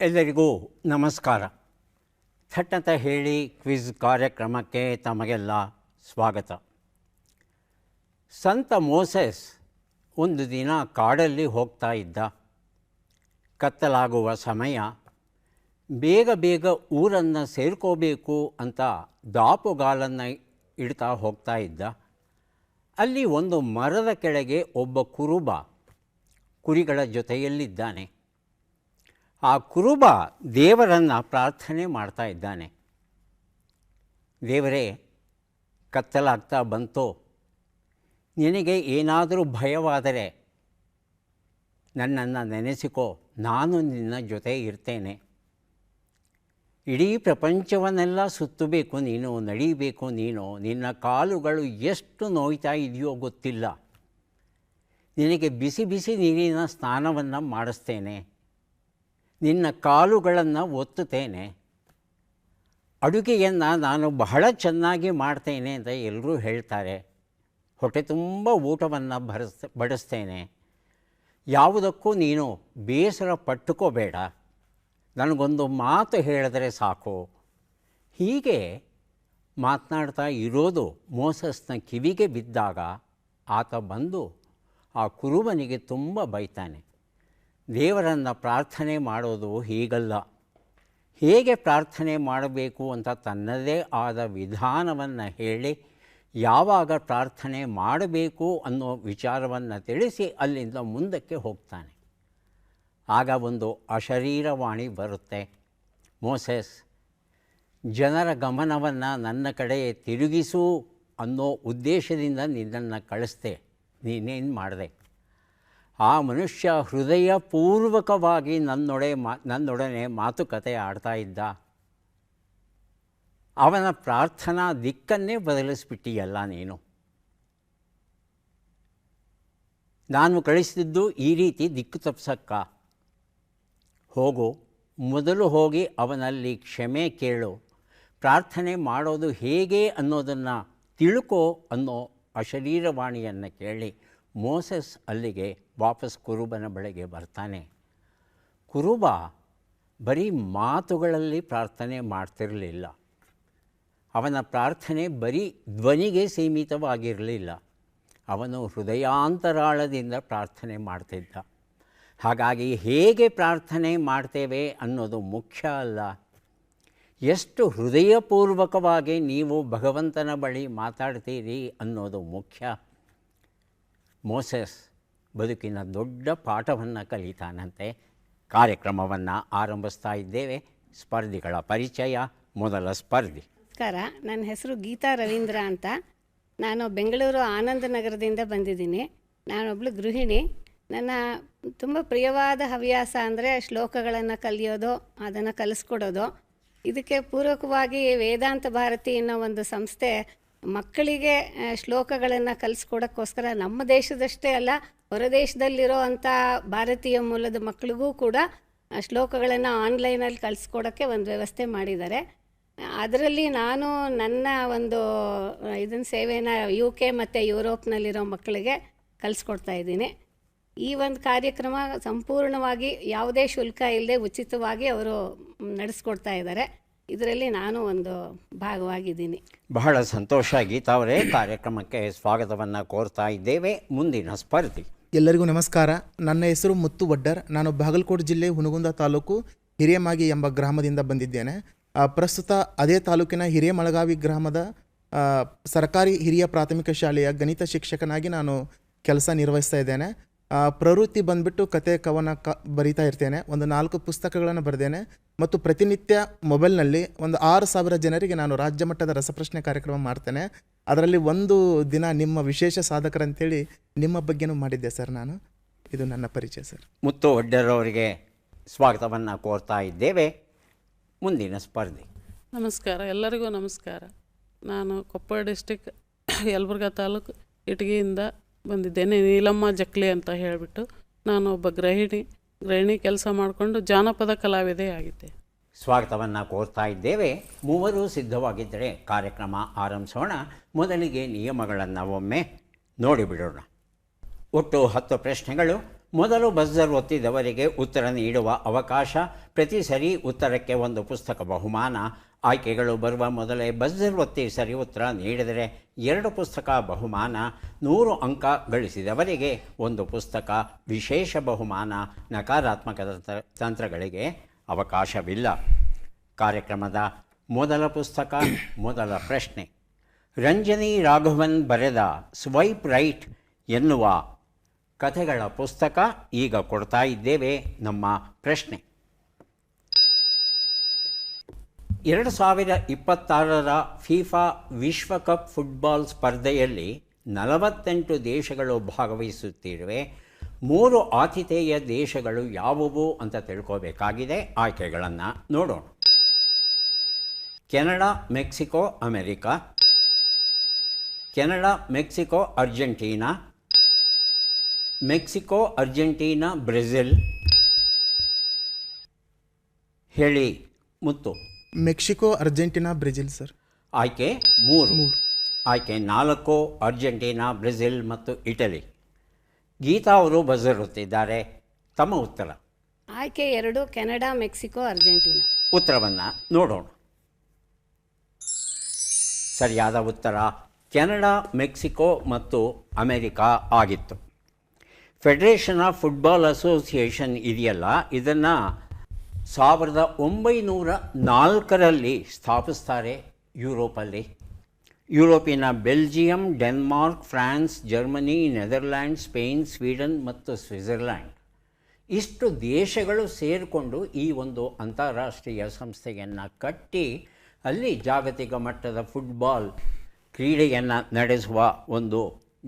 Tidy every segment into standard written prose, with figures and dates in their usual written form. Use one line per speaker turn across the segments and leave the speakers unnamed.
ಎಲ್ಲರಿಗೂ ನಮಸ್ಕಾರ. ಥಟ್ಟಂತ ಹೇಳಿ ಕ್ವಿಜ್ ಕಾರ್ಯಕ್ರಮಕ್ಕೆ ತಮಗೆಲ್ಲ ಸ್ವಾಗತ. ಸಂತ ಮೋಸೆಸ್ ಒಂದು ದಿನ ಕಾಡಲ್ಲಿ ಹೋಗ್ತಾ ಇದ್ದ. ಕತ್ತಲಾಗುವ ಸಮಯ. ಬೇಗ ಬೇಗ ಊರನ್ನು ಸೇರ್ಕೋಬೇಕು ಅಂತ ದಾಪುಗಾಲನ್ನು ಇಡ್ತಾ ಹೋಗ್ತಾ ಇದ್ದ. ಅಲ್ಲಿ ಒಂದು ಮರದ ಕೆಳಗೆ ಒಬ್ಬ ಕುರುಬ ಕುರಿಗಳ ಜೊತೆಯಲ್ಲಿದ್ದಾನೆ. ಆ ಕುರುಬ ದೇವರನ್ನು ಪ್ರಾರ್ಥನೆ ಮಾಡ್ತಾ ಇದ್ದಾನೆ. ದೇವರೇ, ಕತ್ತಲಾಗ್ತಾ ಬಂತೋ, ನಿನಗೆ ಏನಾದರೂ ಭಯವಾದರೆ ನನ್ನನ್ನು ನೆನೆಸಿಕೋ, ನಾನು ನಿನ್ನ ಜೊತೆ ಇರ್ತೇನೆ. ಇಡೀ ಪ್ರಪಂಚವನ್ನೆಲ್ಲ ಸುತ್ತಬೇಕು ನೀನು, ನಡೀಬೇಕು ನೀನು. ನಿನ್ನ ಕಾಲುಗಳು ಎಷ್ಟು ನೋಯ್ತಾ ಇದೆಯೋ ಗೊತ್ತಿಲ್ಲ. ನಿನಗೆ ಬಿಸಿ ಬಿಸಿ ನೀರಿನ ಸ್ನಾನವನ್ನು ಮಾಡಿಸ್ತೇನೆ. ನಿನ್ನ ಕಾಲುಗಳನ್ನು ಒತ್ತುತ್ತೇನೆ. ಅಡುಗೆಯನ್ನು ನಾನು ಬಹಳ ಚೆನ್ನಾಗಿ ಮಾಡ್ತೇನೆ ಅಂತ ಎಲ್ಲರೂ ಹೇಳ್ತಾರೆ. ಹೊಟ್ಟೆ ತುಂಬ ಊಟವನ್ನು ಬಡಿಸ್ತೇನೆ. ಯಾವುದಕ್ಕೂ ನೀನು ಬೇಸರ ಪಟ್ಟುಕೋಬೇಡ. ನನಗೊಂದು ಮಾತು ಹೇಳಿದ್ರೆ ಸಾಕು. ಹೀಗೆ ಮಾತನಾಡ್ತಾ ಇರೋದು ಮೋಸಸ್ನ ಕಿವಿಗೆ ಬಿದ್ದಾಗ ಆತ ಬಂದು ಆ ಕುರುಬನಿಗೆ ತುಂಬ ಬೈತಾನೆ. ದೇವರನ್ನು ಪ್ರಾರ್ಥನೆ ಮಾಡೋದು ಹೀಗಲ್ಲ. ಹೇಗೆ ಪ್ರಾರ್ಥನೆ ಮಾಡಬೇಕು ಅಂತ ತನ್ನದೇ ಆದ ವಿಧಾನವನ್ನು ಹೇಳಿ ಯಾವಾಗ ಪ್ರಾರ್ಥನೆ ಮಾಡಬೇಕು ಅನ್ನೋ ವಿಚಾರವನ್ನು ತಿಳಿಸಿ ಅಲ್ಲಿಂದ ಮುಂದಕ್ಕೆ ಹೋಗ್ತಾನೆ. ಆಗ ಒಂದು ಅಶರೀರವಾಣಿ ಬರುತ್ತೆ. ಮೋಸೆಸ್, ಜನರ ಗಮನವನ್ನು ನನ್ನ ಕಡೆ ತಿರುಗಿಸು ಅನ್ನೋ ಉದ್ದೇಶದಿಂದ ನಿನ್ನನ್ನು ಕಳಿಸ್ದೆ. ನೀನೇನು ಮಾಡಿದೆ? ಆ ಮನುಷ್ಯ ಹೃದಯಪೂರ್ವಕವಾಗಿ ನನ್ನೊಡನೆ ಮಾತುಕತೆ ಆಡ್ತಾ ಇದ್ದ. ಅವನ ಪ್ರಾರ್ಥನಾ ದಿಕ್ಕನ್ನೇ ಬದಲಿಸ್ಬಿಟ್ಟಿಯಲ್ಲ ನೀನು. ನಾನು ಕಳಿಸಿದ್ದು ಈ ರೀತಿ ದಿಕ್ಕು ತಪ್ಪಿಸಕ್ಕ? ಹೋಗು, ಮೊದಲು ಹೋಗಿ ಅವನಲ್ಲಿ ಕ್ಷಮೆ ಕೇಳು. ಪ್ರಾರ್ಥನೆ ಮಾಡೋದು ಹೇಗೆ ಅನ್ನೋದನ್ನು ತಿಳ್ಕೋ ಅನ್ನೋ ಅಶರೀರವಾಣಿಯನ್ನು ಕೇಳಿ ಮೋಸೆಸ್ ಅಲ್ಲಿಗೆ ವಾಪಸ್ ಕುರುಬನ ಬಳಿಗೆ ಬರ್ತಾನೆ. ಕುರುಬ ಬರೀ ಮಾತುಗಳಲ್ಲಿ ಪ್ರಾರ್ಥನೆ ಮಾಡ್ತಿರಲಿಲ್ಲ. ಅವನ ಪ್ರಾರ್ಥನೆ ಬರೀ ಧ್ವನಿಗೆ ಸೀಮಿತವಾಗಿರಲಿಲ್ಲ. ಅವನು ಹೃದಯಾಂತರಾಳದಿಂದ ಪ್ರಾರ್ಥನೆ ಮಾಡ್ತಿದ್ದ. ಹಾಗಾಗಿ ಹೇಗೆ ಪ್ರಾರ್ಥನೆ ಮಾಡ್ತೇವೆ ಅನ್ನೋದು ಮುಖ್ಯ ಅಲ್ಲ, ಎಷ್ಟು ಹೃದಯಪೂರ್ವಕವಾಗಿ ನೀವು ಭಗವಂತನ ಬಳಿ ಮಾತಾಡ್ತೀರಿ ಅನ್ನೋದು ಮುಖ್ಯ. ಮೋಸೆಸ್ ಬದುಕಿನ ದೊಡ್ಡ ಪಾಠವನ್ನು ಕಲಿತಾನಂತೆ. ಕಾರ್ಯಕ್ರಮವನ್ನು ಆರಂಭಿಸ್ತಾ ಇದ್ದೇವೆ. ಸ್ಪರ್ಧಿಗಳ ಪರಿಚಯ. ಮೊದಲ ಸ್ಪರ್ಧಿ.
ನಮಸ್ಕಾರ, ನನ್ನ ಹೆಸರು ಗೀತಾ ರವೀಂದ್ರ ಅಂತ. ನಾನು ಬೆಂಗಳೂರು ಆನಂದ ನಗರದಿಂದ ಬಂದಿದ್ದೀನಿ. ನಾನೊಬ್ಬಳು ಗೃಹಿಣಿ. ನನ್ನ ತುಂಬ ಪ್ರಿಯವಾದ ಹವ್ಯಾಸ ಅಂದರೆ ಶ್ಲೋಕಗಳನ್ನು ಕಲಿಯೋದು, ಅದನ್ನು ಕಲಿಸ್ಕೊಡೋದು. ಇದಕ್ಕೆ ಪೂರಕವಾಗಿ ವೇದಾಂತ ಭಾರತಿ ಅನ್ನೋ ಒಂದು ಸಂಸ್ಥೆ ಮಕ್ಕಳಿಗೆ ಶ್ಲೋಕಗಳನ್ನು ಕಲಿಸ್ಕೊಡೋಕ್ಕೋಸ್ಕರ ನಮ್ಮ ದೇಶದಷ್ಟೇ ಅಲ್ಲ, ಹೊರದೇಶದಲ್ಲಿರೋ ಅಂಥ ಭಾರತೀಯ ಮೂಲದ ಮಕ್ಕಳಿಗೂ ಕೂಡ ಶ್ಲೋಕಗಳನ್ನು ಆನ್ಲೈನಲ್ಲಿ ಕಲಿಸ್ಕೊಡೋಕ್ಕೆ ಒಂದು ವ್ಯವಸ್ಥೆ ಮಾಡಿದ್ದಾರೆ. ಅದರಲ್ಲಿ ನಾನು ನನ್ನ ಒಂದು ಸೇವೆನ UK ಮತ್ತು ಯುರೋಪ್ನಲ್ಲಿರೋ ಮಕ್ಕಳಿಗೆ ಕಲಿಸ್ಕೊಡ್ತಾ ಇದ್ದೀನಿ. ಈ ಒಂದು ಕಾರ್ಯಕ್ರಮ ಸಂಪೂರ್ಣವಾಗಿ ಯಾವುದೇ ಶುಲ್ಕ ಇಲ್ಲದೆ ಉಚಿತವಾಗಿ ಅವರು ನಡೆಸ್ಕೊಡ್ತಾ ಇದ್ದಾರೆ. ಇದರಲ್ಲಿ ನಾನು ಒಂದು ಭಾಗವಾಗಿದ್ದೀನಿ.
ಬಹಳ ಸಂತೋಷ ಗೀತಾ ಅವರೇ. ಕಾರ್ಯಕ್ರಮಕ್ಕೆ ಸ್ವಾಗತವನ್ನು ಕೋರ್ತಾ ಇದ್ದೇವೆ. ಮುಂದಿನ ಸ್ಪರ್ಧಿ.
ಎಲ್ಲರಿಗೂ ನಮಸ್ಕಾರ. ನನ್ನ ಹೆಸರು ಮುತ್ತು ವಡ್ಡರ್. ನಾನು ಬಾಗಲಕೋಟೆ ಜಿಲ್ಲೆ ಹುನಗುಂದ ತಾಲೂಕು ಹಿರೇಮಾಗಿ ಎಂಬ ಗ್ರಾಮದಿಂದ ಬಂದಿದ್ದೇನೆ. ಪ್ರಸ್ತುತ ಅದೇ ತಾಲೂಕಿನ ಹಿರೇಮಳಗಾವಿ ಗ್ರಾಮದ ಸರ್ಕಾರಿ ಹಿರಿಯ ಪ್ರಾಥಮಿಕ ಶಾಲೆಯ ಗಣಿತ ಶಿಕ್ಷಕನಾಗಿ ನಾನು ಕೆಲಸ ನಿರ್ವಹಿಸ್ತಾ ಇದ್ದೇನೆ. ಪ್ರವೃತ್ತಿ ಬಂದುಬಿಟ್ಟು ಕತೆ ಕವನ ಬರಿತಾ ಇರ್ತೇನೆ. ಒಂದು 4 ಪುಸ್ತಕಗಳನ್ನು ಬರೆದೇನೆ ಮತ್ತು ಪ್ರತಿನಿತ್ಯ ಮೊಬೈಲ್ನಲ್ಲಿ ಒಂದು 6,000 ಜನರಿಗೆ ನಾನು ರಾಜ್ಯ ಮಟ್ಟದ ರಸಪ್ರಶ್ನೆ ಕಾರ್ಯಕ್ರಮ ಮಾಡ್ತೇನೆ. ಅದರಲ್ಲಿ ಒಂದು ದಿನ ನಿಮ್ಮ ವಿಶೇಷ ಸಾಧಕರಂತೇಳಿ ನಿಮ್ಮ ಬಗ್ಗೆನೂ ಮಾಡಿದ್ದೆ ಸರ್ ನಾನು. ಇದು ನನ್ನ ಪರಿಚಯ ಸರ್.
ಮುತ್ತು ವಡ್ಡರ್ ಅವರಿಗೆ ಸ್ವಾಗತವನ್ನು ಕೋರ್ತಾ ಇದ್ದೇವೆ. ಮುಂದಿನ ಸ್ಪರ್ಧಿ.
ನಮಸ್ಕಾರ, ಎಲ್ಲರಿಗೂ ನಮಸ್ಕಾರ. ನಾನು ಕೊಪ್ಪಳ ಡಿಸ್ಟಿಕ್ ಯಲಬುರ್ಗಾ ತಾಲೂಕು ಇಟಗಿಯಿಂದ ಬಂದಿದ್ದೇನೆ. ನೀಲಮ್ಮ ಜಕ್ಲಿ ಅಂತ ಹೇಳಿಬಿಟ್ಟು ನಾನು ಒಬ್ಬ ಗೃಹಿಣಿ ಕೆಲಸ ಮಾಡಿಕೊಂಡು ಜಾನಪದ ಕಲಾವಿದೆ ಆಗಿದ್ದೆ.
ಸ್ವಾಗತವನ್ನು ಕೋರ್ತಾ ಇದ್ದೇವೆ. ಮೂವರು ಸಿದ್ಧವಾಗಿದ್ದರೆ ಕಾರ್ಯಕ್ರಮ ಆರಂಭಿಸೋಣ. ಮೊದಲಿಗೆ ನಿಯಮಗಳನ್ನು ಒಮ್ಮೆ ನೋಡಿಬಿಡೋಣ. ಒಟ್ಟು 10 ಪ್ರಶ್ನೆಗಳು. ಮೊದಲು ಬಜರ್ ಒತ್ತಿದವರಿಗೆ ಉತ್ತರ ನೀಡುವ ಅವಕಾಶ, ಪ್ರತಿ ಸರಿ ಉತ್ತರಕ್ಕೆ ಒಂದು ಪುಸ್ತಕ ಬಹುಮಾನ. ಆಯ್ಕೆಗಳು ಬರುವ ಮೊದಲೇ ಬಜರ್ ಒತ್ತಿ ಸರಿ ಉತ್ತರ ನೀಡಿದರೆ 2 ಪುಸ್ತಕ ಬಹುಮಾನ. 100 ಅಂಕ ಗಳಿಸಿದವರಿಗೆ ಒಂದು ಪುಸ್ತಕ ವಿಶೇಷ ಬಹುಮಾನ. ನಕಾರಾತ್ಮಕ ತಂತ್ರಗಳಿಗೆ ಅವಕಾಶವಿಲ್ಲ. ಕಾರ್ಯಕ್ರಮದ ಮೊದಲ ಪುಸ್ತಕ, ಮೊದಲ ಪ್ರಶ್ನೆ. ರಂಜನಿ ರಾಘವನ್ ಬರೆದ ಸ್ವೈಪ್ ರೈಟ್ ಎನ್ನುವ ಕಥೆಗಳ ಪುಸ್ತಕ ಈಗ ಕೊಡ್ತಾ ಇದ್ದೇವೆ. ನಮ್ಮ ಪ್ರಶ್ನೆ: 2026ರ ಫಿಫಾ ವಿಶ್ವಕಪ್ ಫುಟ್ಬಾಲ್ ಸ್ಪರ್ಧೆಯಲ್ಲಿ 48 ದೇಶಗಳು ಭಾಗವಹಿಸುತ್ತಿರುವೆ. 3 ಆತಿಥೇಯ ದೇಶಗಳು ಯಾವುವು ಅಂತ ತಿಳ್ಕೋಬೇಕಾಗಿದೆ. ಆಯ್ಕೆಗಳನ್ನು ನೋಡೋಣ. Canada, Mexico, America. Canada, Mexico, Argentina. Mexico, Argentina, Brazil. ಹೇಳಿ Muthu.
Mexico, Argentina, Brazil sir.
ಆಯ್ಕೆ 3. ಆಯ್ಕೆ 4 ಅರ್ಜೆಂಟೀನಾ, ಬ್ರೆಜಿಲ್ ಮತ್ತು ಇಟಲಿ. ಗೀತಾ ಅವರು ಬಜರುತ್ತಿದ್ದಾರೆ. ತಮ್ಮ ಉತ್ತರ?
ಆಯ್ಕೆ 2 ಕೆನಡಾ, ಮೆಕ್ಸಿಕೋ, ಅರ್ಜೆಂಟೀನಾ.
ಉತ್ತರವನ್ನು ನೋಡೋಣ. ಸರಿಯಾದ ಉತ್ತರ ಕೆನಡಾ, ಮೆಕ್ಸಿಕೋ ಮತ್ತು ಅಮೆರಿಕಾ ಆಗಿತ್ತು. ಫೆಡರೇಷನ್ ಆಫ್ ಫುಟ್ಬಾಲ್ ಅಸೋಸಿಯೇಷನ್ ಇದೆಯಲ್ಲ, ಇದನ್ನು 1904ರಲ್ಲಿ ಸ್ಥಾಪಿಸ್ತಾರೆ ಯುರೋಪಲ್ಲಿ. ಯುರೋಪಿನ Belgium, Denmark, France, Germany, Netherland, Spain, Sweden ಮತ್ತು ಸ್ವಿಟ್ಜರ್ಲ್ಯಾಂಡ್ ಇಷ್ಟು ದೇಶಗಳು ಸೇರಿಕೊಂಡು ಈ ಒಂದು ಅಂತಾರಾಷ್ಟ್ರೀಯ ಸಂಸ್ಥೆಯನ್ನು ಕಟ್ಟಿ ಅಲ್ಲಿ ಜಾಗತಿಕ ಮಟ್ಟದ ಫುಟ್ಬಾಲ್ ಕ್ರೀಡೆಯನ್ನು ನಡೆಸುವ ಒಂದು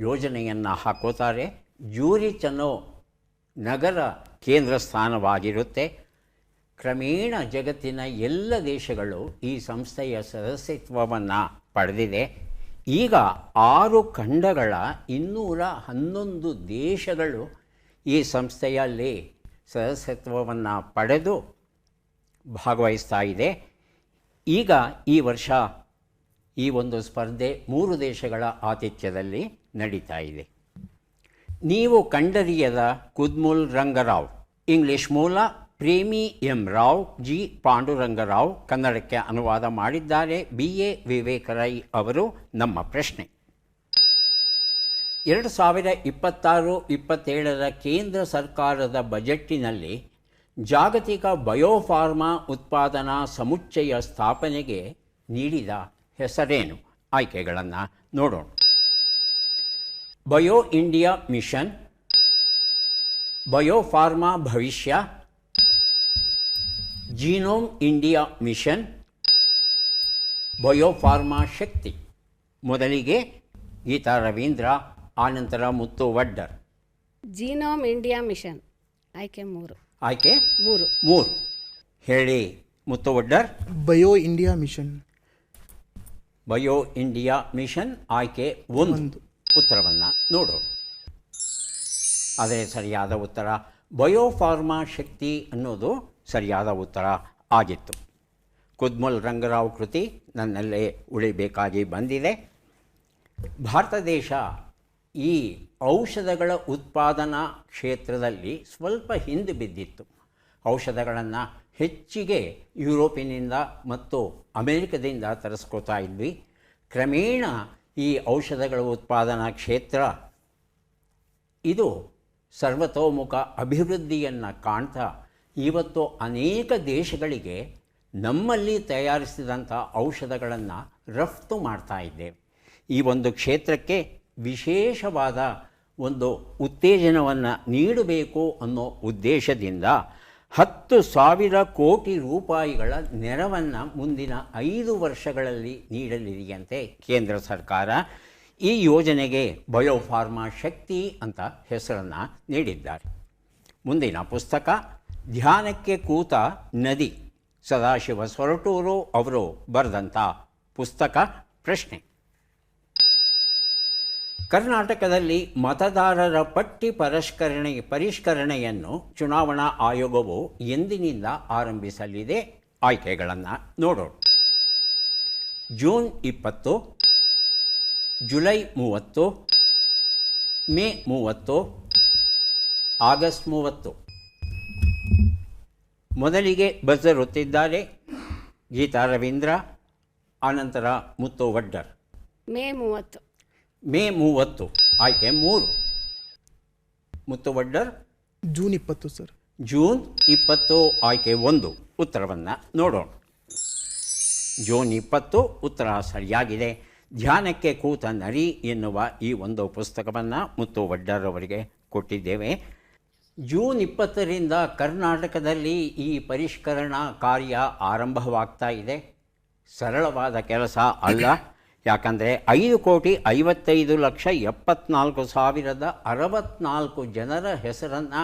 ಯೋಜನೆಯನ್ನು ಹಾಕೋತಾರೆ. ಜ್ಯೂರಿಚ್ ಅನ್ನೋ ನಗರ ಕೇಂದ್ರ ಸ್ಥಾನವಾಗಿರುತ್ತೆ. ಕ್ರಮೇಣ ಜಗತ್ತಿನ ಎಲ್ಲ ದೇಶಗಳು ಈ ಸಂಸ್ಥೆಯ ಸದಸ್ಯತ್ವವನ್ನು ಪಡೆದಿದೆ. ಈಗ 6 ಖಂಡಗಳ 211 ದೇಶಗಳು ಈ ಸಂಸ್ಥೆಯಲ್ಲಿ ಸದಸ್ಯತ್ವವನ್ನು ಪಡೆದು ಭಾಗವಹಿಸ್ತಾ ಇದೆ. ಈಗ ಈ ವರ್ಷ ಈ ಒಂದು ಸ್ಪರ್ಧೆ 3 ದೇಶಗಳ ಆತಿಥ್ಯದಲ್ಲಿ ನಡೀತಾ ಇದೆ. ನೀವು ಕಂಡರಿಯದ ಕುದ್ಮುಲ್ ರಂಗರಾವ್, ಇಂಗ್ಲಿಷ್ ಮೂಲ ಪ್ರೇಮಿ ಎಂ ರಾವ್, ಜಿ ಪಾಂಡುರಂಗರಾವ್, ಕನ್ನಡಕ್ಕೆ ಅನುವಾದ ಮಾಡಿದ್ದಾರೆ BA ವಿವೇಕರೈ ಅವರು. ನಮ್ಮ ಪ್ರಶ್ನೆ: 2026-27ರ ಕೇಂದ್ರ ಸರ್ಕಾರದ ಬಜೆಟ್ಟಿನಲ್ಲಿ ಜಾಗತಿಕ ಬಯೋಫಾರ್ಮಾ ಉತ್ಪಾದನಾ ಸಮುಚ್ಚಯ ಸ್ಥಾಪನೆಗೆ ನೀಡಿದ ಹೆಸರೇನು? ಆಯ್ಕೆಗಳನ್ನು ನೋಡೋಣ. ಬಯೋ ಇಂಡಿಯಾ ಮಿಷನ್, ಬಯೋಫಾರ್ಮಾ ಭವಿಷ್ಯ, ಜೀನೋಮ್ ಇಂಡಿಯಾ ಮಿಷನ್, ಬಯೋಫಾರ್ಮಾ ಶಕ್ತಿ. ಮೊದಲಿಗೆ ಗೀತಾ ರವೀಂದ್ರ, ಆನಂತರ Muthu Vaddar.
Genome India mission. ಆಯ್ಕೆ 3.
ಆಯ್ಕೆ
3.
3. ಹೇಳಿ Muthu Vaddar.
Bio India mission.
Bio India mission ಆಯ್ಕೆ 1. ಉತ್ತರವನ್ನು ನೋಡೋಣ. ಅದೇ ಸರಿಯಾದ ಉತ್ತರ. ಬಯೋಫಾರ್ಮಾ ಶಕ್ತಿ ಅನ್ನೋದು ಸರಿಯಾದ ಉತ್ತರ ಆಗಿತ್ತು. ಕುದ್ಮುಲ್ ರಂಗರಾವ್ ಕೃತಿ ನನ್ನಲ್ಲೇ ಉಳಿಬೇಕಾಗಿ ಬಂದಿದೆ. ಭಾರತ ದೇಶ ಈ ಔಷಧಗಳ ಉತ್ಪಾದನಾ ಕ್ಷೇತ್ರದಲ್ಲಿ ಸ್ವಲ್ಪ ಹಿಂದೆ ಬಿದ್ದಿತ್ತು. ಔಷಧಗಳನ್ನು ಹೆಚ್ಚಿಗೆ ಯುರೋಪಿನಿಂದ ಮತ್ತು ಅಮೆರಿಕದಿಂದ ತರಿಸ್ಕೋತಾ ಇದ್ವಿ. ಕ್ರಮೇಣ ಈ ಔಷಧಗಳ ಉತ್ಪಾದನಾ ಕ್ಷೇತ್ರ ಇದು ಸರ್ವತೋಮುಖ ಅಭಿವೃದ್ಧಿಯನ್ನು ಕಾಣ್ತಾ ಇವತ್ತು ಅನೇಕ ದೇಶಗಳಿಗೆ ನಮ್ಮಲ್ಲಿ ತಯಾರಿಸಿದಂಥ ಔಷಧಗಳನ್ನು ರಫ್ತು ಮಾಡ್ತಾ ಇದ್ದೇವೆ. ಈ ಒಂದು ಕ್ಷೇತ್ರಕ್ಕೆ ವಿಶೇಷವಾದ ಒಂದು ಉತ್ತೇಜನವನ್ನು ನೀಡಬೇಕು ಅನ್ನೋ ಉದ್ದೇಶದಿಂದ 10,000 ಕೋಟಿ ರೂಪಾಯಿಗಳ ನೆರವನ್ನು ಮುಂದಿನ 5 ವರ್ಷಗಳಲ್ಲಿ ನೀಡಲಿದೆಯಂತೆ ಕೇಂದ್ರ ಸರ್ಕಾರ. ಈ ಯೋಜನೆಗೆ ಬಯೋಫಾರ್ಮಾ ಶಕ್ತಿ ಅಂತ ಹೆಸರನ್ನು ನೀಡಿದ್ದಾರೆ. ಮುಂದಿನ ಪುಸ್ತಕ ಧ್ಯಾನಕ್ಕೆ ಕೂತ ನದಿ, ಸದಾಶಿವ ಸೊರಟೂರು ಅವರು ಬರೆದಂಥ ಪುಸ್ತಕ. ಪ್ರಶ್ನೆ: ಕರ್ನಾಟಕದಲ್ಲಿ ಮತದಾರರ ಪಟ್ಟಿ ಪರಿಷ್ಕರಣೆಯನ್ನು ಚುನಾವಣಾ ಆಯೋಗವು ಎಂದಿನಿಂದ ಆರಂಭಿಸಲಿದೆ? ಆಯ್ಕೆಗಳನ್ನು ನೋಡೋಣ. June 20, July 30, May 30, August 30. ಮೊದಲಿಗೆ ಬಜರ್ ಒತ್ತಿದ್ದಾರೆ ಗೀತಾ ರವೀಂದ್ರ, ಆನಂತರ ಮುತ್ತು ವಡ್ಡರ್.
ಮೇ 30.
ಮೇ 30 ಆಯ್ಕೆ 3. ಮುತ್ತು ವಡ್ಡರ್
ಜೂನ್ 20 ಸರ್.
ಜೂನ್ 20 ಆಯ್ಕೆ 1. ಉತ್ತರವನ್ನು ನೋಡೋಣ. ಜೂನ್ 20 ಉತ್ತರ ಸರಿಯಾಗಿದೆ. ಧ್ಯಾನಕ್ಕೆ ಕೂತ ನರಿ ಎನ್ನುವ ಈ ಒಂದು ಪುಸ್ತಕವನ್ನು ಮುತ್ತು ವಡ್ಡರ್ ಅವರಿಗೆ ಕೊಟ್ಟಿದ್ದೇವೆ. ಜೂನ್ 20ರಿಂದ ಕರ್ನಾಟಕದಲ್ಲಿ ಈ ಪರಿಷ್ಕರಣಾ ಕಾರ್ಯ ಆರಂಭವಾಗ್ತಾ ಇದೆ. ಸರಳವಾದ ಕೆಲಸ ಅಲ್ಲ. ಯಾಕಂದರೆ 5,55,74,064 ಜನರ ಹೆಸರನ್ನು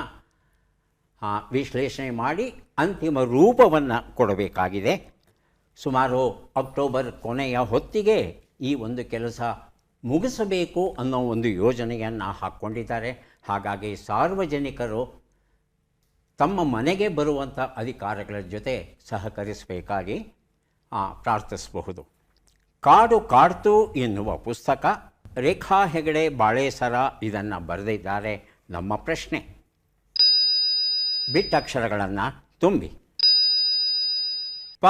ವಿಶ್ಲೇಷಣೆ ಮಾಡಿ ಅಂತಿಮ ರೂಪವನ್ನು ಕೊಡಬೇಕಾಗಿದೆ. ಸುಮಾರು ಅಕ್ಟೋಬರ್ ಕೊನೆಯ ಹೊತ್ತಿಗೆ ಈ ಒಂದು ಕೆಲಸ ಮುಗಿಸಬೇಕು ಅನ್ನೋ ಒಂದು ಯೋಜನೆಯನ್ನು ಹಾಕ್ಕೊಂಡಿದ್ದಾರೆ. ಹಾಗಾಗಿ ಸಾರ್ವಜನಿಕರು ತಮ್ಮ ಮನೆಗೆ ಬರುವಂಥ ಅಧಿಕಾರಿಗಳ ಜೊತೆ ಸಹಕರಿಸಬೇಕಾಗಿ ಪ್ರಾರ್ಥಿಸಬಹುದು. ಕಾಡು ಕಾಡ್ತು ಎನ್ನುವ ಪುಸ್ತಕ, ರೇಖಾ ಹೆಗಡೆ ಬಾಳೇಸರ ಇದನ್ನು ಬರೆದಿದ್ದಾರೆ. ನಮ್ಮ ಪ್ರಶ್ನೆ, ಬಿಟ್ಟಕ್ಷರಗಳನ್ನು ತುಂಬಿ. ಪ,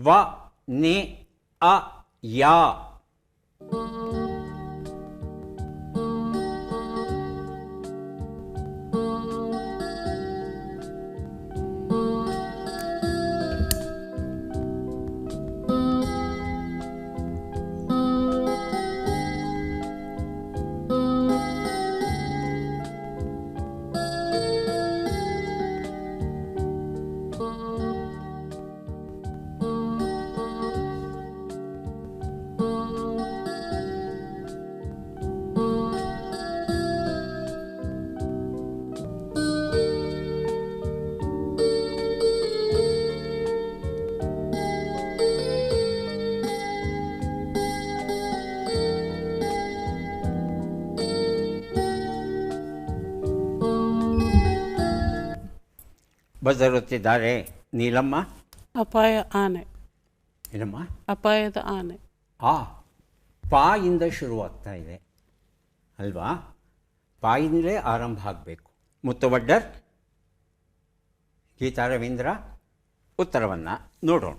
ವ, ನೆ, ಅ, ಯಾ. ಬದರುತ್ತಿದ್ದಾರೆ ನೀಲಮ್ಮ.
ಅಪಾಯ ಆನೆ.
ಏನಮ್ಮ?
ಅಪಾಯದ ಆನೆ.
ಪಾ ಇಂದ ಶುರುವಾಗ್ತಾ ಇದೆ ಅಲ್ವಾ? ಪಾಯಿಂದಲೇ ಆರಂಭ ಆಗಬೇಕು. ಮುತ್ತು ವಡ್ಡರ್, ಗೀತಾ ರವೀಂದ್ರ ಉತ್ತರವನ್ನು ನೋಡೋಣ.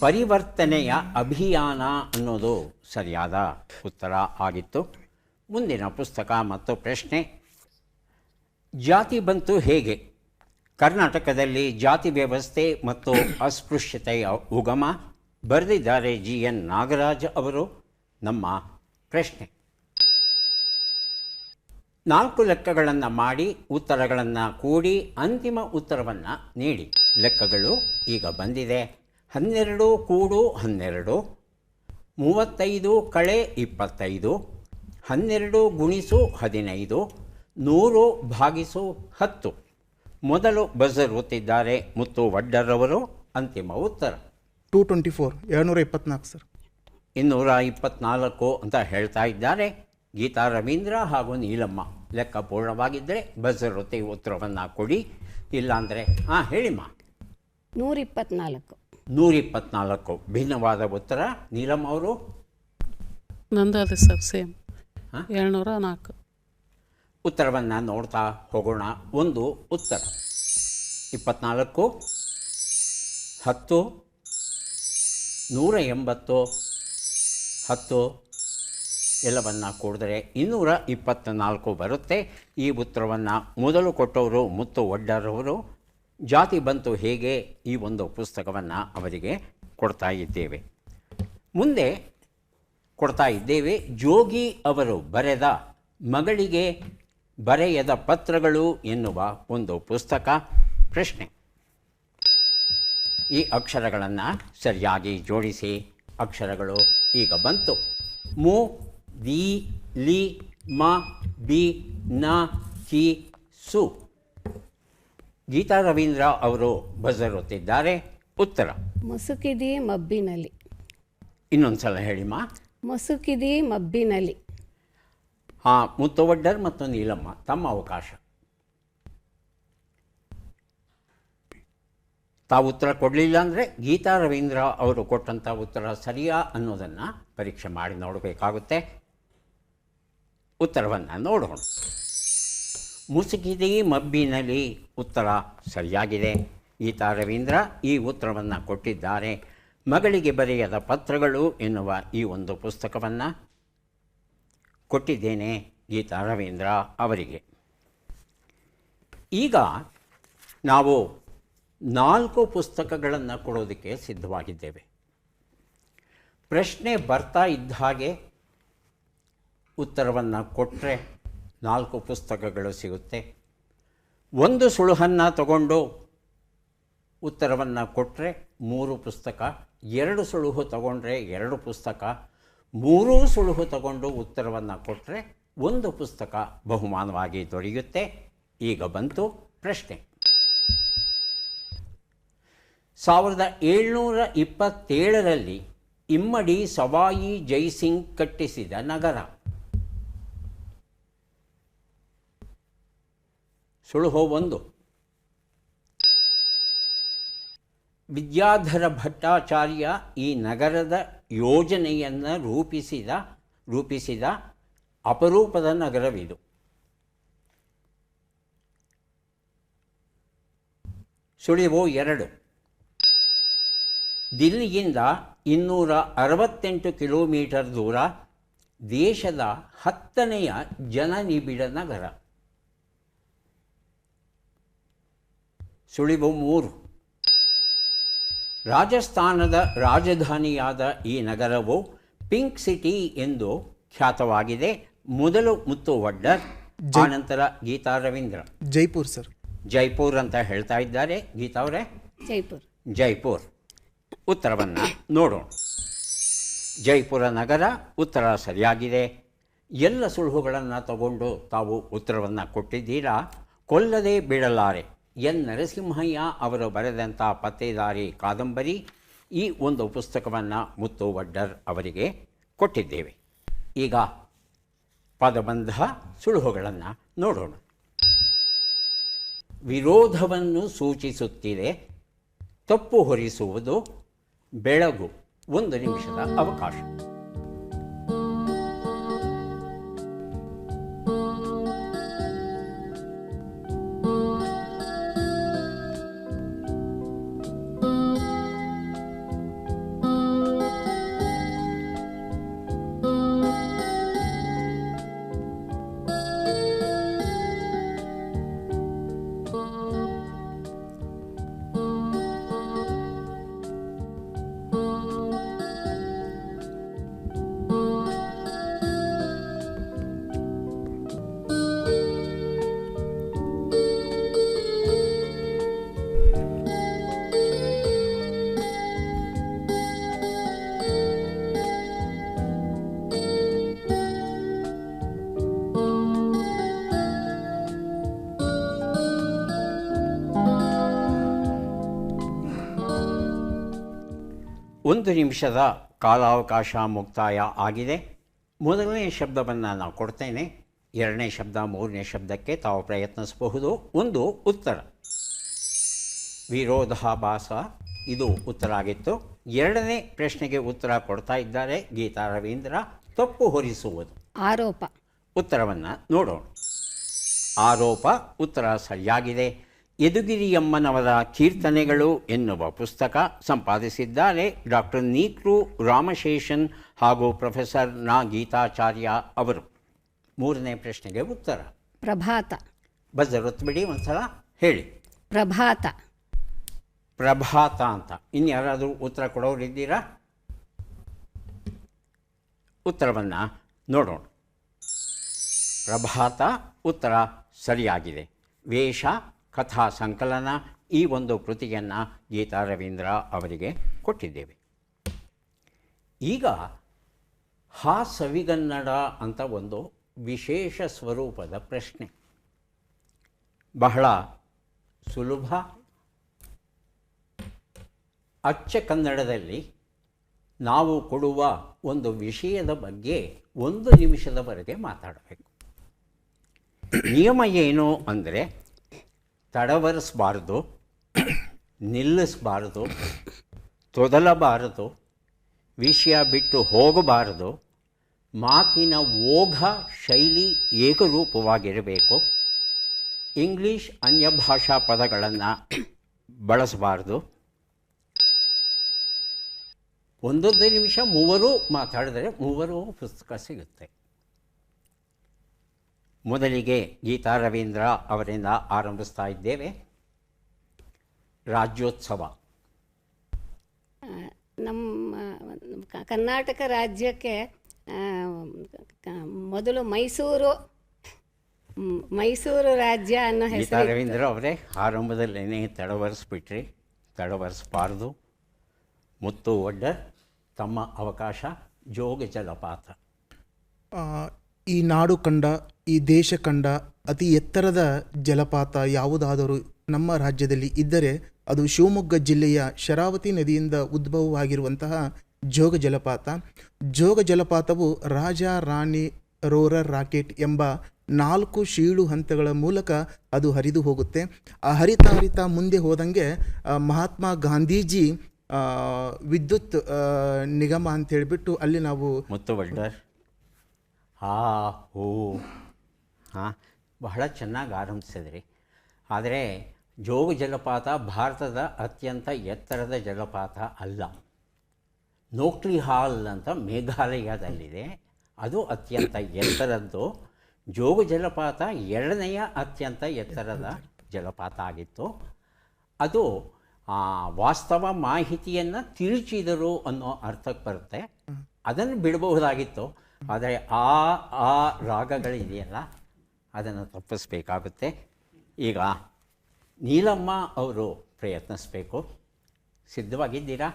ಪರಿವರ್ತನೆಯ ಅಭಿಯಾನ ಅನ್ನೋದು ಸರಿಯಾದ ಉತ್ತರ ಆಗಿತ್ತು. ಮುಂದಿನ ಪುಸ್ತಕ ಮತ್ತು ಪ್ರಶ್ನೆ, ಜಾತಿ ಬಂತು ಹೇಗೆ? ಕರ್ನಾಟಕದಲ್ಲಿ ಜಾತಿ ವ್ಯವಸ್ಥೆ ಮತ್ತು ಅಸ್ಪೃಶ್ಯತೆಯ ಉಗಮ. ಬರೆದಿದ್ದಾರೆ GN ನಾಗರಾಜ್ ಅವರು. ನಮ್ಮ ಪ್ರಶ್ನೆ, 4 ಲೆಕ್ಕಗಳನ್ನು ಮಾಡಿ ಉತ್ತರಗಳನ್ನು ಕೂಡಿ ಅಂತಿಮ ಉತ್ತರವನ್ನು ನೀಡಿ. ಲೆಕ್ಕಗಳು ಈಗ ಬಂದಿದೆ. 12 ಕೂಡು 12, 35 ಕಳೆ 25, 12 ಗುಣಿಸು 15, 100 ಭಾಗಿಸು 10. ಮೊದಲು ಬಜರ್ ಒತ್ತಿದ್ದಾರೆ ಮುತ್ತು ವಡ್ಡರ್ ಅವರು. ಅಂತಿಮ ಉತ್ತರ
224, 224 ಸರ್.
224 ಅಂತ ಹೇಳ್ತಾ ಇದ್ದಾರೆ ಗೀತಾ ರವೀಂದ್ರ ಹಾಗೂ ನೀಲಮ್ಮ. ಲೆಕ್ಕ ಪೂರ್ಣವಾಗಿದ್ದರೆ ಬಜರ್ ಒತ್ತಿ ಉತ್ತರವನ್ನು ಕೊಡಿ. ಇಲ್ಲಾಂದರೆ ಹೇಳಿಮ್ಮ.
124.
124 ಭಿನ್ನವಾದ ಉತ್ತರ. ನೀಲಮ್ಮ ಅವರು?
ನಂದು ಅದೇ ಸರ್, ಸೇಮ್ 704.
ಉತ್ತರವನ್ನು ನೋಡ್ತಾ ಹೋಗೋಣ. ಒಂದು ಉತ್ತರ 24, 10, 180, 10 ಎಲ್ಲವನ್ನು ಕೂಡಿದ್ರೆ 224 ಬರುತ್ತೆ. ಈ ಉತ್ತರವನ್ನು ಮೊದಲು ಕೊಟ್ಟವರು ಮುತ್ತು ವಡ್ಡರ್ ಅವರು. ಜಾತಿ ಬಂತು ಹೇಗೆ ಈ ಒಂದು ಪುಸ್ತಕವನ್ನು ಅವರಿಗೆ ಕೊಡ್ತಾ ಇದ್ದೇವೆ. ಮುಂದೆ ಕೊಡ್ತಾ ಇದ್ದೇವೆ ಜೋಗಿ ಅವರು ಬರೆದ ಮಗಳಿಗೆ ಬರೆಯದ ಪತ್ರಗಳು ಎನ್ನುವ ಒಂದು ಪುಸ್ತಕ. ಪ್ರಶ್ನೆ, ಈ ಅಕ್ಷರಗಳನ್ನು ಸರಿಯಾಗಿ ಜೋಡಿಸಿ. ಅಕ್ಷರಗಳು ಈಗ ಬಂತು. ಮು, ದಿ, ಲಿ, ಮ, ಬಿ, ನ, ಕಿ, ಸು. ಗೀತಾ ರವೀಂದ್ರ ಅವರು ಬಜರ್ ಒತ್ತಿದ್ದಾರೆ. ಉತ್ತರ
ಮುಸುಕಿದಿ ಮಬ್ಬಿನಲ್ಲಿ.
ಇನ್ನೊಂದು ಸಲ ಹೇಳಿಮ್ಮ.
ಮುಸುಕಿದಿ ಮಬ್ಬಿನಲ್ಲಿ.
ಮುತ್ತು ವಡ್ಡರ್ ಮತ್ತು ನೀಲಮ್ಮ ತಮ್ಮ ಅವಕಾಶ. ತಾವು ಉತ್ತರ ಕೊಡಲಿಲ್ಲ ಅಂದರೆ ಗೀತಾ ರವೀಂದ್ರ ಅವರು ಕೊಟ್ಟಂಥ ಉತ್ತರ ಸರಿಯಾ ಅನ್ನೋದನ್ನು ಪರೀಕ್ಷೆ ಮಾಡಿ ನೋಡಬೇಕಾಗುತ್ತೆ. ಉತ್ತರವನ್ನು ನೋಡೋಣ. ಮುಸುಕಿದೆ ಮಬ್ಬಿನಲ್ಲಿ ಉತ್ತರ ಸರಿಯಾಗಿದೆ. ಗೀತಾ ರವೀಂದ್ರ ಈ ಉತ್ತರವನ್ನು ಕೊಟ್ಟಿದ್ದಾರೆ. ಮಗಳಿಗೆ ಬರೆಯದ ಪತ್ರಗಳು ಎನ್ನುವ ಈ ಒಂದು ಪುಸ್ತಕವನ್ನು ಕೊಟ್ಟಿದ್ದೇನೆ ಗೀತಾ ರವೀಂದ್ರ ಅವರಿಗೆ. ಈಗ ನಾವು 4 ಪುಸ್ತಕಗಳನ್ನು ಕೊಡೋದಕ್ಕೆ ಸಿದ್ಧವಾಗಿದ್ದೇವೆ. ಪ್ರಶ್ನೆ ಬರ್ತಾ ಇದ್ದ ಹಾಗೆ ಉತ್ತರವನ್ನು ಕೊಟ್ಟರೆ 4 ಪುಸ್ತಕಗಳು ಸಿಗುತ್ತೆ. ಒಂದು ಸುಳುಹನ್ನು ತಗೊಂಡು ಉತ್ತರವನ್ನು ಕೊಟ್ಟರೆ 3 ಪುಸ್ತಕ, 2 ಸುಳುಹು ತಗೊಂಡ್ರೆ 2 ಪುಸ್ತಕ, 3 ಸುಳುಹು ತಗೊಂಡು ಉತ್ತರವನ್ನು ಕೊಟ್ಟರೆ 1 ಪುಸ್ತಕ ಬಹುಮಾನವಾಗಿ ದೊರೆಯುತ್ತೆ. ಈಗ ಬಂತು ಪ್ರಶ್ನೆ. 1727ರಲ್ಲಿ ಇಮ್ಮಡಿ ಸವಾಯಿ ಜೈಸಿಂಗ್ ಕಟ್ಟಿಸಿದ ನಗರ. ಸುಳುಹು 1. ವಿದ್ಯಾಧರ ಭಟ್ಟಾಚಾರ್ಯ ಈ ನಗರದ ಯೋಜನೆಯನ್ನು ರೂಪಿಸಿದ ಅಪರೂಪದ ನಗರವಿದು. ಸುಳಿವು 2. ದಿಲ್ಲಿಯಿಂದ 268 ಕಿಲೋಮೀಟರ್ ದೂರ, ದೇಶದ 10ನೆಯ ಜನನಿಬಿಡ ನಗರ. ಸುಳಿವು 3. ರಾಜಸ್ಥಾನದ ರಾಜಧಾನಿಯಾದ ಈ ನಗರವು ಪಿಂಕ್ ಸಿಟಿ ಎಂದು ಖ್ಯಾತವಾಗಿದೆ. ಮೊದಲು ಮುತ್ತು ವಡ್ಡರ್, ಆನಂತರ ಗೀತಾ ರವೀಂದ್ರ.
ಜೈಪುರ್ ಸರ್.
ಜೈಪುರ್ ಅಂತ ಹೇಳ್ತಾ ಇದ್ದಾರೆ ಗೀತಾ ಅವರೇ. ಜೈಪುರ್ ಉತ್ತರವನ್ನು ನೋಡೋಣ. ಜೈಪುರ ನಗರ ಉತ್ತರ ಸರಿಯಾಗಿದೆ. ಎಲ್ಲ ಸುಳುಹುಗಳನ್ನು ತಗೊಂಡು ತಾವು ಉತ್ತರವನ್ನು ಕೊಟ್ಟಿದ್ದೀರಾ. ಕೊಲ್ಲದೆ ಬಿಡಲಾರೆ ಎನ್ ನರಸಿಂಹಯ್ಯ ಅವರು ಬರೆದಂಥ ಪತ್ತೇದಾರಿ ಕಾದಂಬರಿ, ಈ ಒಂದು ಪುಸ್ತಕವನ್ನು ಮುತ್ತು ವಡ್ಡರ್ ಅವರಿಗೆ ಕೊಟ್ಟಿದ್ದೇವೆ. ಈಗ ಪದಬಂಧ ಸುಳುಹುಗಳನ್ನು ನೋಡೋಣ. ವಿರೋಧವನ್ನು ಸೂಚಿಸುತ್ತಿದೆ, ತಪ್ಪು ಹೊರಿಸುವುದು, ಬೆಳಗು. 1 ನಿಮಿಷದ ಅವಕಾಶ. ಒಂದು ನಿಮಿಷದ ಕಾಲಾವಕಾಶ ಮುಕ್ತಾಯ ಆಗಿದೆ. ಮೊದಲನೇ ಶಬ್ದವನ್ನು ನಾನು ಕೊಡ್ತೇನೆ. 2ನೇ ಶಬ್ದ 3ನೇ ಶಬ್ದಕ್ಕೆ ತಾವು ಪ್ರಯತ್ನಿಸಬಹುದು. 1 ಉತ್ತರ, ವಿರೋಧಾಭಾಸ, ಇದು ಉತ್ತರ ಆಗಿತ್ತು. 2ನೇ ಪ್ರಶ್ನೆಗೆ ಉತ್ತರ ಕೊಡ್ತಾ ಇದ್ದಾರೆ ಗೀತಾ ರವೀಂದ್ರ. ತಪ್ಪು ಹೊರಿಸುವುದು,
ಆರೋಪ.
ಉತ್ತರವನ್ನು ನೋಡೋಣ. ಆರೋಪ ಉತ್ತರ ಸರಿಯಾಗಿದೆ. ಯದುಗಿರಿಯಮ್ಮನವರ ಕೀರ್ತನೆಗಳು ಎನ್ನುವ ಪುಸ್ತಕ ಸಂಪಾದಿಸಿದ್ದಾರೆ ಡಾಕ್ಟರ್ ನೀಕ್ರು ರಾಮಶೇಷನ್ ಹಾಗೂ ಪ್ರೊಫೆಸರ್ ನಾ ಗೀತಾಚಾರ್ಯ ಅವರು. 3ನೇ ಪ್ರಶ್ನೆಗೆ ಉತ್ತರ
ಪ್ರಭಾತ.
ಬಜರ್ ಒತ್ತುಬಿಡಿ, ಒಂದ್ಸಲ ಹೇಳಿ. ಪ್ರಭಾತ ಅಂತ. ಇನ್ಯಾರಾದರೂ ಉತ್ತರ ಕೊಡೋರಿದ್ದೀರಾ? ಉತ್ತರವನ್ನು ನೋಡೋಣ. ಪ್ರಭಾತ ಉತ್ತರ ಸರಿಯಾಗಿದೆ. ವೇಷ ಕಥಾ ಸಂಕಲನ, ಈ ಒಂದು ಕೃತಿಯನ್ನು ಗೀತಾ ರವೀಂದ್ರ ಅವರಿಗೆ ಕೊಟ್ಟಿದ್ದೇವೆ. ಈಗ ಹಾ ಸವಿಗನ್ನಡ ಅಂತ ಒಂದು ವಿಶೇಷ ಸ್ವರೂಪದ ಪ್ರಶ್ನೆ. ಬಹಳ ಸುಲಭ. ಅಚ್ಚ ಕನ್ನಡದಲ್ಲಿ ನಾವು ಕೊಡುವ ಒಂದು ವಿಷಯದ ಬಗ್ಗೆ 1 ನಿಮಿಷದವರೆಗೆ ಮಾತಾಡಬೇಕು. ನಿಯಮ ಏನು ಅಂದರೆ, ತಡವರಿಸಬಾರ್ದು, ನಿಲ್ಲಿಸಬಾರ್ದು, ತೊದಲಬಾರದು, ವಿಷಯ ಬಿಟ್ಟು ಹೋಗಬಾರದು, ಮಾತಿನ ಓಘ ಶೈಲಿ ಏಕರೂಪವಾಗಿರಬೇಕು. ಇಂಗ್ಲೀಷ್ ಅನ್ಯಭಾಷಾ ಪದಗಳನ್ನು ಬಳಸಬಾರ್ದು. 1 ನಿಮಿಷ ಮೂವರು ಮಾತಾಡಿದರೆ ಮೂವರು ಪುಸ್ತಕ ಸಿಗುತ್ತೆ. ಮೊದಲಿಗೆ ಗೀತಾ ರವೀಂದ್ರ ಅವರಿಂದ ಆರಂಭಿಸ್ತಾ ಇದ್ದೇವೆ. ರಾಜ್ಯೋತ್ಸವ.
ನಮ್ಮ ಕರ್ನಾಟಕ ರಾಜ್ಯಕ್ಕೆ ಮೊದಲು ಮೈಸೂರು ರಾಜ್ಯ ಅನ್ನೋ
ಗೀತಾ
ಹೆಸರು.
ರವೀಂದ್ರ ಅವರೇ, ಆರಂಭದಲ್ಲೇ ತಡವರಿಸ್ಬಿಟ್ರಿ, ತಡವರಿಸಬಾರ್ದು. ಮುತ್ತು ಒಡ್ಡರ್, ತಮ್ಮ ಅವಕಾಶ. ಜೋಗ ಜಲಪಾತ.
ಈ ನಾಡು ಕಂಡ, ಈ ದೇಶ ಕಂಡ ಅತಿ ಎತ್ತರದ ಜಲಪಾತ ಯಾವುದಾದರೂ ನಮ್ಮ ರಾಜ್ಯದಲ್ಲಿ ಇದ್ದರೆ ಅದು ಶಿವಮೊಗ್ಗ ಜಿಲ್ಲೆಯ ಶರಾವತಿ ನದಿಯಿಂದ ಉದ್ಭವವಾಗಿರುವಂತಹ ಜೋಗ ಜಲಪಾತ. ಜೋಗ ಜಲಪಾತವು ರಾಜ ರಾಣಿ ರೋರರ್ ರಾಕೆಟ್ ಎಂಬ 4 ಶೀಳು ಹಂತಗಳ ಮೂಲಕ ಅದು ಹರಿದು ಹೋಗುತ್ತೆ. ಆ ಹರಿತಾ ಮುಂದೆ ಹೋದಂಗೆ ಮಹಾತ್ಮ ಗಾಂಧೀಜಿ ವಿದ್ಯುತ್ ನಿಗಮ ಅಂತ ಹೇಳಿಬಿಟ್ಟು ಅಲ್ಲಿ ನಾವು
ಮುತ್ತು ಒಡ್ಡರ್, ಹಾಂ, ಬಹಳ ಚೆನ್ನಾಗಿ ಆರಂಭಿಸಿದ್ರಿ. ಆದರೆ ಜೋಗ ಜಲಪಾತ ಭಾರತದ ಅತ್ಯಂತ ಎತ್ತರದ ಜಲಪಾತ ಅಲ್ಲ. ನೋಕ್ರಿ ಹಾಲ್ ಅಂತ ಮೇಘಾಲಯದಲ್ಲಿದೆ, ಅದು ಅತ್ಯಂತ ಎತ್ತರದ್ದು. ಜೋಗ ಜಲಪಾತ 2ನೆಯ ಅತ್ಯಂತ ಎತ್ತರದ ಜಲಪಾತ ಆಗಿತ್ತು. ಅದು ವಾಸ್ತವ ಮಾಹಿತಿಯನ್ನು ತಿರುಚಿದರು ಅನ್ನೋ ಅರ್ಥಕ್ಕೆ ಬರುತ್ತೆ. ಅದನ್ನು ಬಿಡಬಹುದಾಗಿತ್ತು, ಆದರೆ ಆ ರಾಗಗಳಿದೆಯಲ್ಲ ಅದನ್ನು ತಪ್ಪಿಸ್ಬೇಕಾಗುತ್ತೆ. ಈಗ ನೀಲಮ್ಮ ಅವರು ಪ್ರಯತ್ನಿಸಬೇಕು. ಸಿದ್ಧವಾಗಿದ್ದೀರಾ?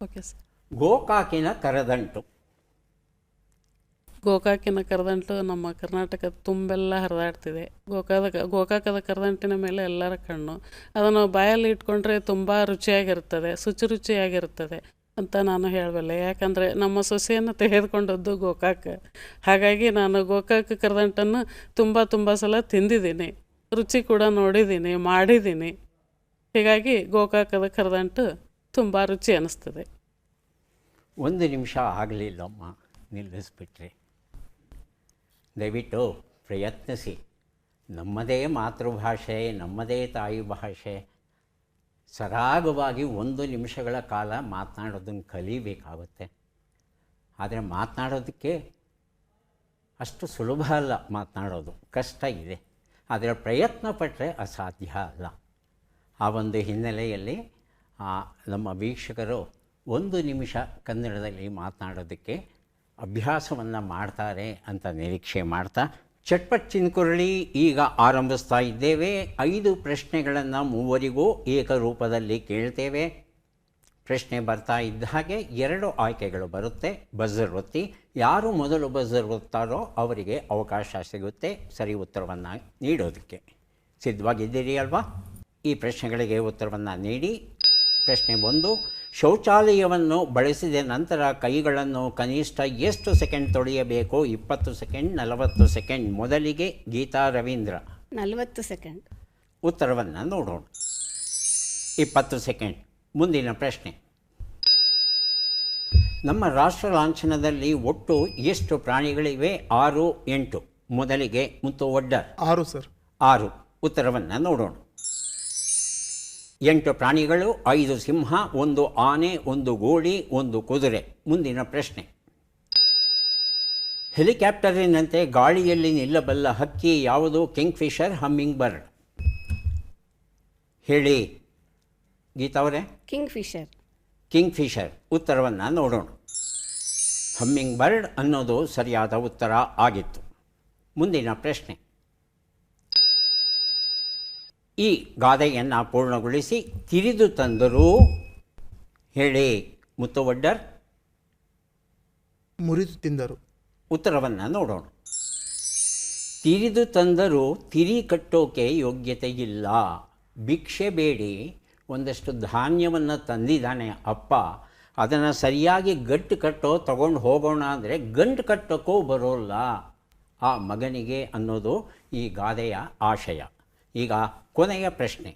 Okay sir.
ಗೋಕಾಕಿನ ಕರದಂಟು.
ಗೋಕಾಕಿನ ಕರದಂಟು ನಮ್ಮ ಕರ್ನಾಟಕದ ತುಂಬೆಲ್ಲ ಹರಿದಾಡ್ತಿದೆ. ಗೋಕಾಕದ ಕರದಂಟಿನ ಮೇಲೆ ಎಲ್ಲರ ಕಣ್ಣು. ಅದನ್ನು ಬಾಯಲ್ಲಿ ಇಟ್ಕೊಂಡ್ರೆ ತುಂಬ ರುಚಿಯಾಗಿರ್ತದೆ, ಶುಚಿರುಚಿಯಾಗಿರ್ತದೆ ಅಂತ ನಾನು ಹೇಳಬಲ್ಲೆ. ಯಾಕಂದರೆ ನಮ್ಮ ಸೊಸೆಯನ್ನು ತೆಗೆದುಕೊಂಡದ್ದು ಗೋಕಾಕ. ಹಾಗಾಗಿ ನಾನು ಗೋಕಾಕ ಕರದಂಟನ್ನು ತುಂಬ ಸಲ ತಿಂದಿದ್ದೀನಿ, ರುಚಿ ಕೂಡ ನೋಡಿದ್ದೀನಿ, ಮಾಡಿದ್ದೀನಿ. ಹೀಗಾಗಿ ಗೋಕಾಕದ ಕರದಂಟು ತುಂಬ ರುಚಿ ಅನ್ನಿಸ್ತದೆ.
1 ನಿಮಿಷ ಆಗಲಿಲ್ಲಮ್ಮ, ನಿಲ್ಲಿಸ್ಬಿಟ್ರಿ. ದಯವಿಟ್ಟು ಪ್ರಯತ್ನಿಸಿ. ನಮ್ಮದೇ ಮಾತೃಭಾಷೆ, ನಮ್ಮದೇ ತಾಯಿ ಭಾಷೆ, ಸರಾಗವಾಗಿ 1 ನಿಮಿಷಗಳ ಕಾಲ ಮಾತನಾಡೋದನ್ನು ಕಲಿಬೇಕಾಗುತ್ತೆ. ಆದರೆ ಮಾತನಾಡೋದಕ್ಕೆ ಅಷ್ಟು ಸುಲಭ ಅಲ್ಲ, ಮಾತನಾಡೋದು ಕಷ್ಟ ಇದೆ. ಆದರೆ ಪ್ರಯತ್ನ ಪಟ್ಟರೆ ಅಸಾಧ್ಯ ಅಲ್ಲ. ಆ ಒಂದು ಹಿನ್ನೆಲೆಯಲ್ಲಿ ನಮ್ಮ ವೀಕ್ಷಕರು 1 ನಿಮಿಷ ಕನ್ನಡದಲ್ಲಿ ಮಾತನಾಡೋದಕ್ಕೆ ಅಭ್ಯಾಸವನ್ನು ಮಾಡ್ತಾರೆ ಅಂತ ನಿರೀಕ್ಷೆ ಮಾಡ್ತಾ ಚಟ್ಪಟ್ ಚಿನ್ಕುರಳಿ ಈಗ ಆರಂಭಿಸ್ತಾ ಇದ್ದೇವೆ. 5 ಪ್ರಶ್ನೆಗಳನ್ನು ಮೂವರಿಗೂ ಏಕರೂಪದಲ್ಲಿ ಕೇಳ್ತೇವೆ. ಪ್ರಶ್ನೆ ಬರ್ತಾ ಇದ್ದ ಹಾಗೆ 2 ಆಯ್ಕೆಗಳು ಬರುತ್ತೆ. ಬಜರ್ ಒತ್ತಿ, ಯಾರು ಮೊದಲು ಬಜರ್ ಒತ್ತಾರೋ ಅವರಿಗೆ ಅವಕಾಶ ಸಿಗುತ್ತೆ ಸರಿ ಉತ್ತರವನ್ನು ನೀಡೋದಕ್ಕೆ. ಸಿದ್ಧವಾಗಿದ್ದೀರಿ ಅಲ್ವಾ? ಈ ಪ್ರಶ್ನೆಗಳಿಗೆ ಉತ್ತರವನ್ನು ನೀಡಿ. ಪ್ರಶ್ನೆ 1, ಶೌಚಾಲಯವನ್ನು ಬಳಸಿದ ನಂತರ ಕೈಗಳನ್ನು ಕನಿಷ್ಠ ಎಷ್ಟು ಸೆಕೆಂಡ್ ತೊಳೆಯಬೇಕು? 20 ಸೆಕೆಂಡ್, 40 ಸೆಕೆಂಡ್? ಮೊದಲಿಗೆ ಗೀತಾ ರವೀಂದ್ರ.
40 ಸೆಕೆಂಡ್.
ಉತ್ತರವನ್ನು ನೋಡೋಣ. 20 ಸೆಕೆಂಡ್. ಮುಂದಿನ ಪ್ರಶ್ನೆ, ನಮ್ಮ ರಾಷ್ಟ್ರ ಲಾಂಛನದಲ್ಲಿ ಒಟ್ಟು ಎಷ್ಟು ಪ್ರಾಣಿಗಳಿವೆ? 6, 8? ಮೊದಲಿಗೆ ಮುತ್ತು ಒಡ್ಡರ್.
6 ಸರ್.
6. ಉತ್ತರವನ್ನು ನೋಡೋಣ. 8 ಪ್ರಾಣಿಗಳು, 5 ಸಿಂಹ, 1 ಆನೆ, 1 ಗೋಡಿ, 1 ಕುದುರೆ. ಮುಂದಿನ ಪ್ರಶ್ನೆ, ಹೆಲಿಕಾಪ್ಟರಿನಂತೆ ಗಾಳಿಯಲ್ಲಿ ನಿಲ್ಲಬಲ್ಲ ಹಕ್ಕಿ ಯಾವುದು? Kingfisher, humming bird? ಹೇಳಿ ಗೀತಾ ಅವರೇ.
ಕಿಂಗ್ಫಿಷರ್.
ಕಿಂಗ್ಫಿಷರ್. ಉತ್ತರವನ್ನು ನೋಡೋಣ. ಹಮ್ಮಿಂಗ್ ಬರ್ಡ್ ಅನ್ನೋದು ಸರಿಯಾದ ಉತ್ತರ ಆಗಿತ್ತು. ಮುಂದಿನ ಪ್ರಶ್ನೆ, ಈ ಗಾದೆಯನ್ನು ಪೂರ್ಣಗೊಳಿಸಿ. ತಿರಿದು ತಂದರೂ? ಹೇಳಿ ಮುತ್ತು ಒಡ್ಡರ್.
ಮುರಿದು ತಿಂದರು.
ಉತ್ತರವನ್ನು ನೋಡೋಣ. ತಿರಿದು ತಂದರೂ ತಿರಿ ಕಟ್ಟೋಕೆ ಯೋಗ್ಯತೆ ಇಲ್ಲ. ಭಿಕ್ಷೆ ಬೇಡಿ ಒಂದಷ್ಟು ಧಾನ್ಯವನ್ನು ತಂದಿದ್ದಾನೆ ಅಪ್ಪ, ಅದನ್ನು ಸರಿಯಾಗಿ ಗಂಟು ಕಟ್ಟೋ ತಗೊಂಡು ಹೋಗೋಣ ಅಂದರೆ ಗಂಟು ಕಟ್ಟೋಕ್ಕೂ ಬರೋಲ್ಲ ಆ ಮಗನಿಗೆ ಅನ್ನೋದು ಈ ಗಾದೆಯ ಆಶಯ. ಈಗ ಕೊನೆಯ ಪ್ರಶ್ನೆ,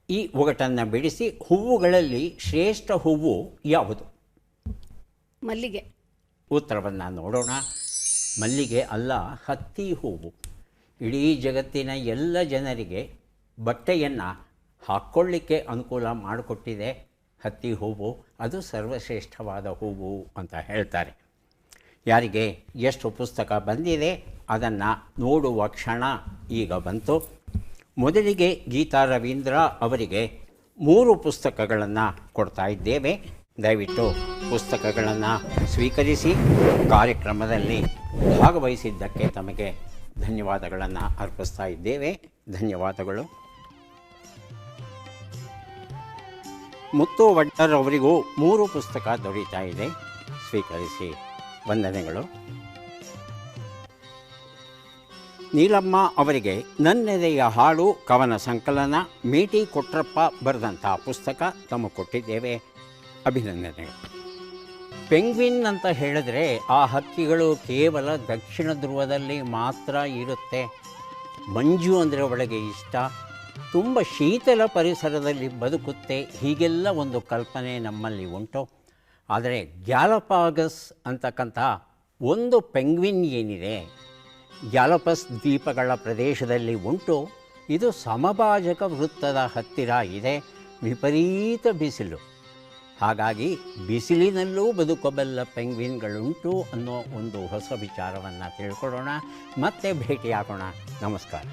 ಈ ಒಗಟನ್ನು ಬಿಡಿಸಿ. ಹೂವುಗಳಲ್ಲಿ ಶ್ರೇಷ್ಠ ಹೂವು ಯಾವುದು?
ಮಲ್ಲಿಗೆ.
ಉತ್ತರವನ್ನು ನೋಡೋಣ. ಮಲ್ಲಿಗೆ ಅಲ್ಲ, ಹತ್ತಿ ಹೂವು. ಇಡೀ ಜಗತ್ತಿನ ಎಲ್ಲ ಜನರಿಗೆ ಬಟ್ಟೆಯನ್ನು ಹಾಕ್ಕೊಳ್ಳಿಕ್ಕೆ ಅನುಕೂಲ ಮಾಡಿಕೊಟ್ಟಿದೆ ಹತ್ತಿ ಹೂವು. ಅದು ಸರ್ವಶ್ರೇಷ್ಠವಾದ ಹೂವು ಅಂತ ಹೇಳ್ತಾರೆ. ಯಾರಿಗೆ ಎಷ್ಟು ಪುಸ್ತಕ ಬಂದಿದೆ ಅದನ್ನು ನೋಡುವ ಕ್ಷಣ ಈಗ ಬಂತು. ಮೊದಲಿಗೆ ಗೀತಾ ರವೀಂದ್ರ ಅವರಿಗೆ 3 ಪುಸ್ತಕಗಳನ್ನು ಕೊಡ್ತಾ ಇದ್ದೇವೆ. ದಯವಿಟ್ಟು ಪುಸ್ತಕಗಳನ್ನು ಸ್ವೀಕರಿಸಿ. ಕಾರ್ಯಕ್ರಮದಲ್ಲಿ ಭಾಗವಹಿಸಿದ್ದಕ್ಕೆ ತಮಗೆ ಧನ್ಯವಾದಗಳನ್ನು ಅರ್ಪಿಸ್ತಾ ಇದ್ದೇವೆ. ಧನ್ಯವಾದಗಳು. ಮುತ್ತು ವಡ್ಡರ್ ಅವರಿಗೂ 3 ಪುಸ್ತಕ ದೊರೀತಾ ಇದೆ. ಸ್ವೀಕರಿಸಿ. ವಂದನೆಗಳು. ನೀಲಮ್ಮ ಅವರಿಗೆ ನನ್ನೆದೆಯ ಹಾಡು ಕವನ ಸಂಕಲನ ಮೇಟಿ ಕೊಟ್ರಪ್ಪ ಬರೆದಂಥ ಪುಸ್ತಕ ತಮಗೆ ಕೊಟ್ಟಿದ್ದೇವೆ. ಅಭಿನಂದನೆಗಳು. ಪೆಂಗ್ವಿನ್ ಅಂತ ಹೇಳಿದ್ರೆ ಆ ಹಕ್ಕಿಗಳು ಕೇವಲ ದಕ್ಷಿಣ ಧ್ರುವದಲ್ಲಿ ಮಾತ್ರ ಇರುತ್ತೆ. ಮಂಜು ಅಂದರೆ ಒಳಗೆ ಇಷ್ಟ, ತುಂಬ ಶೀತಲ ಪರಿಸರದಲ್ಲಿ ಬದುಕುತ್ತೆ. ಹೀಗೆಲ್ಲ ಒಂದು ಕಲ್ಪನೆ ನಮ್ಮಲ್ಲಿ ಉಂಟು. ಆದರೆ ಗ್ಯಾಲಪಾಗಸ್ ಅಂತಕ್ಕಂಥ ಒಂದು ಪೆಂಗ್ವಿನ್ ಏನಿದೆ, ಗ್ಯಾಲಪಸ್ ದ್ವೀಪಗಳ ಪ್ರದೇಶದಲ್ಲಿ ಉಂಟು. ಇದು ಸಮಭಾಜಕ ವೃತ್ತದ ಹತ್ತಿರ ಇದೆ. ವಿಪರೀತ ಬಿಸಿಲು. ಹಾಗಾಗಿ ಬಿಸಿಲಿನಲ್ಲೂ ಬದುಕಬಲ್ಲ ಪೆಂಗ್ವಿನ್ಗಳುಂಟು ಅನ್ನೋ ಒಂದು ಹೊಸ ವಿಚಾರವನ್ನು ತಿಳ್ಕೊಳ್ಳೋಣ. ಮತ್ತೆ ಭೇಟಿಯಾಗೋಣ. ನಮಸ್ಕಾರ.